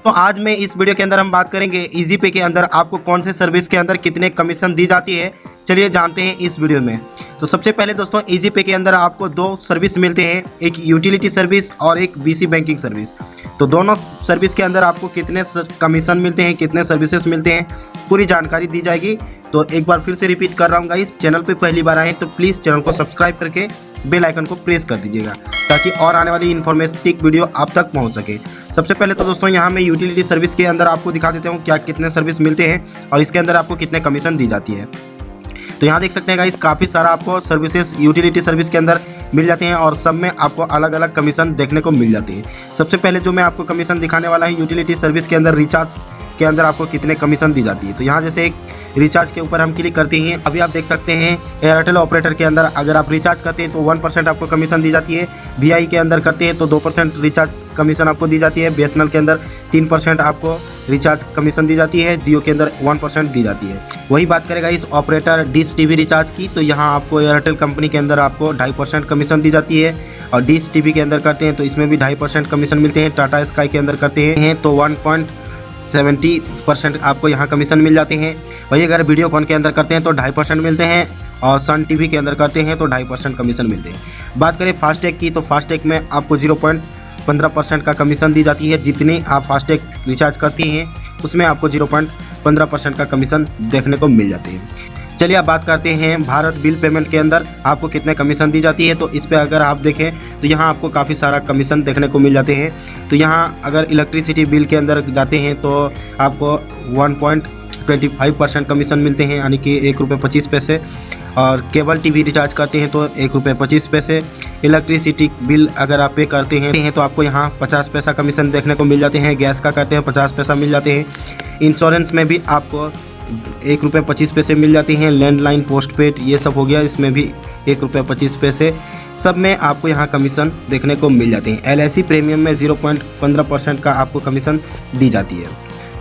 तो आज में इस वीडियो के अंदर हम बात करेंगे इजी पे के अंदर आपको कौन से सर्विस के अंदर कितने कमीशन दी जाती है। चलिए जानते हैं इस वीडियो में। तो सबसे पहले दोस्तों इजी पे के अंदर आपको दो सर्विस मिलते हैं, एक यूटिलिटी सर्विस और एक बीसी बैंकिंग सर्विस। तो दोनों सर्विस के अंदर आपको कितने कमीशन मिलते हैं, कितने सर्विसेज मिलते हैं, पूरी जानकारी दी जाएगी। तो एक बार फिर से रिपीट कर रहा हूँ गाइस, चैनल पे पहली बार आए तो प्लीज़ चैनल को सब्सक्राइब करके बेल आइकन को प्रेस कर दीजिएगा ताकि और आने वाली इन्फॉर्मेटिव वीडियो आप तक पहुंच सके। सबसे पहले तो दोस्तों यहाँ मैं यूटिलिटी सर्विस के अंदर आपको दिखा देता हूँ क्या कितने सर्विस मिलते हैं और इसके अंदर आपको कितने कमीशन दी जाती है। तो यहाँ देख सकते हैं गाइस, काफ़ी सारा आपको सर्विसेज यूटिलिटी सर्विस के अंदर मिल जाते हैं और सब में आपको अलग अलग कमीशन देखने को मिल जाती है। सबसे पहले जो मैं आपको कमीशन दिखाने वाला है यूटिलिटी सर्विस के अंदर, रिचार्ज के अंदर आपको कितने कमीशन दी जाती है। तो यहाँ जैसे एक रिचार्ज के ऊपर हम क्लिक करते हैं, अभी आप देख सकते हैं एयरटेल ऑपरेटर के अंदर अगर आप रिचार्ज करते हैं तो 1% आपको कमीशन दी जाती है। वीआई के अंदर करते हैं तो 2% रिचार्ज कमीशन आपको दी जाती है। बीएसएनएल के अंदर 3% आपको रिचार्ज कमीशन दी जाती है। जियो के अंदर 1% दी जाती है। वही बात करेगा इस ऑपरेटर डिश टीवी रिचार्ज की, तो यहाँ आपको एयरटेल कंपनी के अंदर आपको 2.5% कमीशन दी जाती है और डिश टीवी के अंदर करते हैं तो इसमें भी 2.5% कमीशन मिलते हैं। टाटा स्काई के अंदर करते हैं तो 1.70% आपको यहाँ कमीशन मिल जाते हैं। वही अगर वीडियोकॉन के अंदर करते हैं तो 2.5% मिलते हैं और सन टीवी के अंदर करते हैं तो 2.5% कमीशन मिलते हैं। बात करें फास्टैग की, तो फास्टैग में आपको 0.15% का कमीशन दी जाती है। जितनी आप फास्टैग रिचार्ज करती हैं उसमें आपको 0.15% का कमीशन देखने को मिल जाती है। चलिए अब बात करते हैं भारत बिल पेमेंट के अंदर आपको कितने कमीशन दी जाती है। तो इस पर अगर आप देखें तो यहाँ आपको काफ़ी सारा कमीशन देखने को मिल जाते हैं। तो यहाँ अगर इलेक्ट्रिसिटी बिल के अंदर जाते हैं तो आपको 1.25% कमीशन मिलते हैं, यानी कि ₹1.25। और केबल टीवी रिचार्ज करते हैं तो ₹1.25। इलेक्ट्रिसिटी बिल अगर आप पे करते हैं तो आपको यहाँ 50 पैसा कमीशन देखने को मिल जाते हैं। गैस का करते हैं 50 पैसा मिल जाते हैं। इंश्योरेंस में भी आपको ₹1.25 मिल जाती हैं। लैंडलाइन पोस्टपेड ये सब हो गया, इसमें भी ₹1.25 सब में आपको यहाँ कमीशन देखने को मिल जाते हैं। LIC प्रीमियम में 0.15% का आपको कमीशन दी जाती है।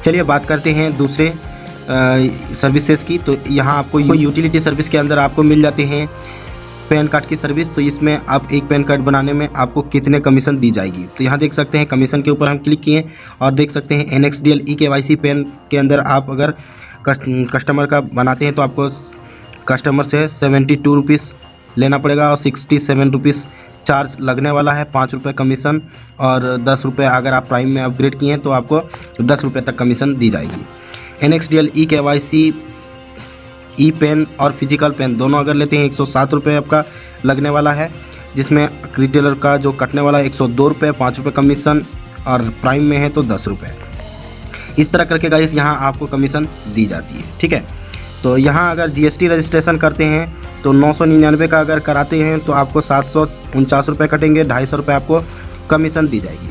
चलिए बात करते हैं दूसरे सर्विसेज की। तो यहाँ आपको यूटिलिटी सर्विस के अंदर आपको मिल जाते हैं पैन कार्ड की सर्विस। तो इसमें आप एक पैन कार्ड बनाने में आपको कितने कमीशन दी जाएगी। तो यहाँ देख सकते हैं कमीशन के ऊपर हम क्लिक किए और देख सकते हैं NXDL eKYC पैन के अंदर आप अगर कस्टमर का बनाते हैं तो आपको कस्टमर से 72 रुपीज़ लेना पड़ेगा और 67 रुपीज़ चार्ज लगने वाला है। ₹5 कमीशन और ₹10 अगर आप प्राइम में अपग्रेड किए हैं तो आपको ₹10 तक कमीशन दी जाएगी। NXDL eKYC ई पेन और फिजिकल पेन दोनों अगर लेते हैं ₹107 आपका लगने वाला है, जिसमें रिटेलर का जो कटने वाला है ₹102, ₹5 कमीशन और प्राइम में है तो ₹10। इस तरह करके गाइस यहाँ आपको कमीशन दी जाती है। ठीक है, तो यहाँ अगर GST रजिस्ट्रेशन करते हैं तो 999 का अगर कराते हैं तो आपको ₹749 कटेंगे, ₹250 आपको कमीशन दी जाएगी।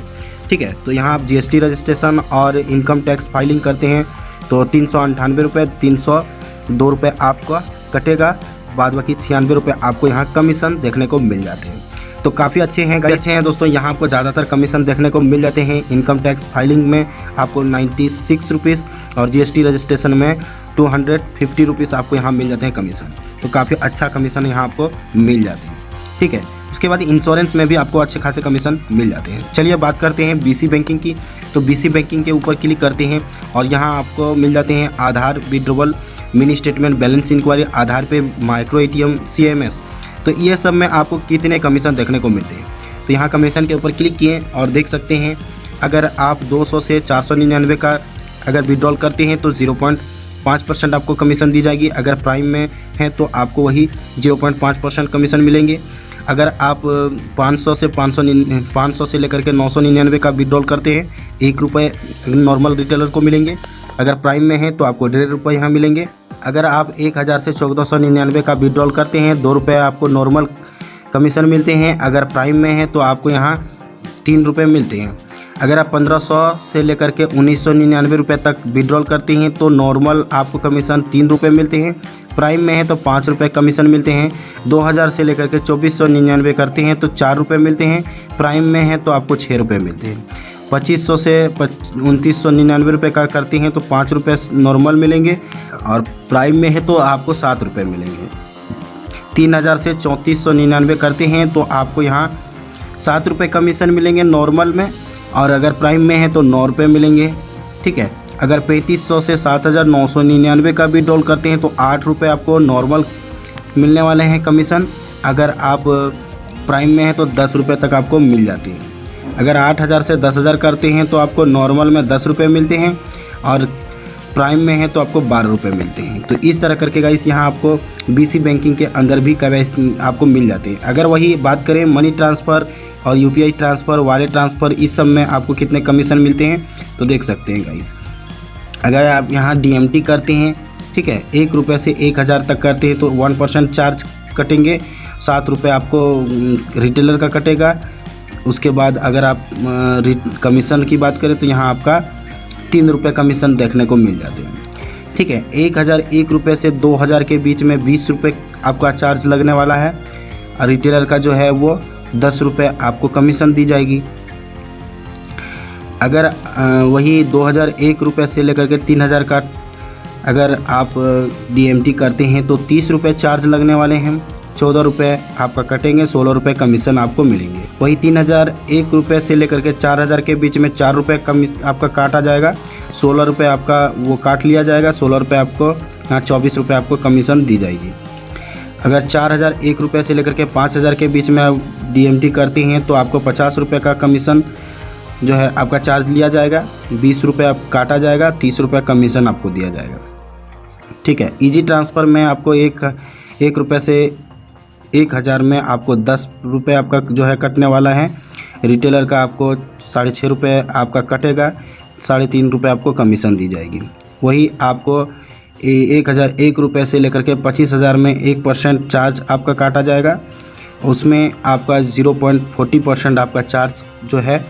ठीक है, तो यहाँ आप GST रजिस्ट्रेशन और इनकम टैक्स फाइलिंग करते हैं तो ₹398, ₹302 आपका कटेगा, बाद बाकी ₹96 आपको यहाँ कमीशन देखने को मिल जाते हैं। तो काफ़ी अच्छे हैं गाइस, अच्छे हैं दोस्तों। यहाँ आपको ज़्यादातर कमीशन देखने को मिल जाते हैं। इनकम टैक्स फाइलिंग में आपको 96 रुपीज़ और GST रजिस्ट्रेशन में 250 रुपीज़ आपको यहाँ मिल जाते हैं कमीशन। तो काफ़ी अच्छा कमीशन यहाँ आपको मिल जाते हैं। ठीक है, उसके बाद इंश्योरेंस में भी आपको अच्छे खासे कमीशन मिल जाते हैं। चलिए बात करते हैं BC बैंकिंग की। तो BC बैंकिंग के ऊपर क्लिक करते हैं और यहाँ आपको मिल जाते हैं Aadhaar withdrawal, mini statement, balance enquiry, Aadhaar pay, micro ATM, CMS। तो ये सब में आपको कितने कमीशन देखने को मिलते हैं। तो यहाँ कमीशन के ऊपर क्लिक किए और देख सकते हैं अगर आप 200 से 499 का अगर विड्रॉल करते हैं तो 0.5% आपको कमीशन दी जाएगी। अगर प्राइम में है तो आपको वही 0.5% कमीशन मिलेंगे। अगर आप 500 से लेकर के 999 का विड्रॉल करते हैं ₹1 नॉर्मल रिटेलर को मिलेंगे। अगर प्राइम में है तो आपको ₹1.5 यहाँ मिलेंगे। अगर आप 1000 से 1499 का विड्रॉल करते हैं ₹2 आपको नॉर्मल कमीशन मिलते हैं। अगर प्राइम में है तो आपको यहाँ ₹3 मिलते हैं। अगर आप 1500 से लेकर के 1999 तक विड्रॉल करते हैं तो नॉर्मल आपको कमीशन ₹3 मिलते हैं। प्राइम में है तो ₹5 कमीशन मिलते हैं। 2000 से लेकर के 2499 करते हैं तो ₹4 मिलते हैं। प्राइम में है तो आपको ₹6 मिलते हैं। 2500 से 2999 का करते हैं तो ₹5 नॉर्मल मिलेंगे और प्राइम में है तो आपको ₹7 मिलेंगे। 3000 से 3499 करते हैं तो आपको यहाँ ₹7 कमीशन मिलेंगे नॉर्मल में। और अगर प्राइम में है तो 9 रुपये मिलेंगे। ठीक है, अगर 3500 से 7999 का विड्रॉल करते हैं तो 8 रुपये आपको नॉर्मल मिलने वाले हैं कमीशन। अगर आप प्राइम में है तो 10 रुपये तक आपको मिल जाती है। अगर 8000 से 10,000 करते हैं तो आपको नॉर्मल में 10 रुपये मिलते हैं और प्राइम में है तो आपको 12 रुपये मिलते हैं। तो इस तरह करके गाइस यहाँ आपको BC बैंकिंग के अंदर भी KYC आपको मिल जाते हैं। अगर वही बात करें मनी ट्रांसफ़र और UPI ट्रांसफ़र, वॉलेट ट्रांसफ़र, इस सब में आपको कितने कमीशन मिलते हैं तो देख सकते हैं गाइस। अगर आप यहाँ DMT करते हैं, ठीक है, 1 रुपये से 1000 तक करते हैं तो 1% चार्ज कटेंगे, 7 रुपये आपको रिटेलर का कटेगा। उसके बाद अगर आप कमीशन की बात करें तो यहाँ आपका 3 रुपये कमीशन देखने को मिल जाते हैं। ठीक है, 1001 रुपये से 2000 के बीच में 20 रुपये आपका चार्ज लगने वाला है और रिटेलर का जो है वो 10 रुपये आपको कमीशन दी जाएगी। अगर वही 2001 रुपये से लेकर के 3000 का अगर आप DMT करते हैं तो 30 रुपये चार्ज लगने वाले हैं, 14 रुपये आपका कटेंगे, 16 रुपये कमीशन आपको मिलेंगे। वही 3001 रुपये से लेकर के 4000 के बीच में 4 रुपये आपका काटा जाएगा, 16 रुपये आपका वो काट लिया जाएगा, 16 रुपये आपको यहाँ 24 रुपये आपको कमीशन दी जाएगी। अगर 4001 रुपये से लेकर के 5000 के बीच में आप DMT करते हैं तो आपको 50 रुपये का कमीशन जो है आपका चार्ज लिया जाएगा, 20 रुपये आप काटा जाएगा, 30 रुपये कमीशन आपको दिया जाएगा। ठीक है, इजी ट्रांसफ़र में आपको 1 रुपये से 1000 में आपको 10 रुपये आपका जो है कटने वाला है। रिटेलर का आपको 6.5 रुपये आपका कटेगा, 3.5 रुपये आपको कमीशन दी जाएगी। वही आपको 1001 रुपये से लेकर के 25,000 में 1% चार्ज आपका काटा जाएगा, उसमें आपका 0.40% आपका चार्ज जो है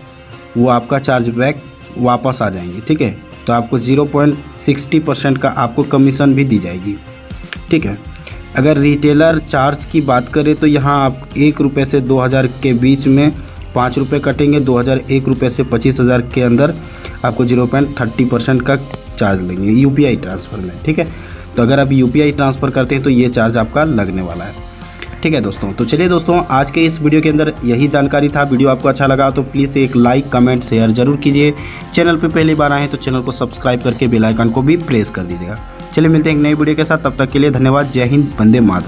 वो आपका चार्ज बैक वापस आ जाएंगे। ठीक है, तो आपको 0.60% का आपको कमीशन भी दी जाएगी। ठीक है, अगर रिटेलर चार्ज की बात करें तो यहाँ आप 1 रुपये से 2000 के बीच में 5 रुपये कटेंगे, 2001 रुपये से 25,000 के अंदर आपको 0.30% का चार्ज लेंगे UPI ट्रांसफ़र में। ठीक है, तो अगर आप UPI ट्रांसफ़र करते हैं तो ये चार्ज आपका लगने वाला है। ठीक है दोस्तों, तो चलिए दोस्तों आज के इस वीडियो के अंदर यही जानकारी था। वीडियो आपको अच्छा लगा तो प्लीज़ एक लाइक, कमेंट, शेयर जरूर कीजिए। चैनल पे पहली बार आए हैं तो चैनल को सब्सक्राइब करके बेल आइकन को भी प्रेस कर दीजिएगा। चलिए मिलते हैं एक नई वीडियो के साथ, तब तक के लिए धन्यवाद। जय हिंद, वंदे मातरम।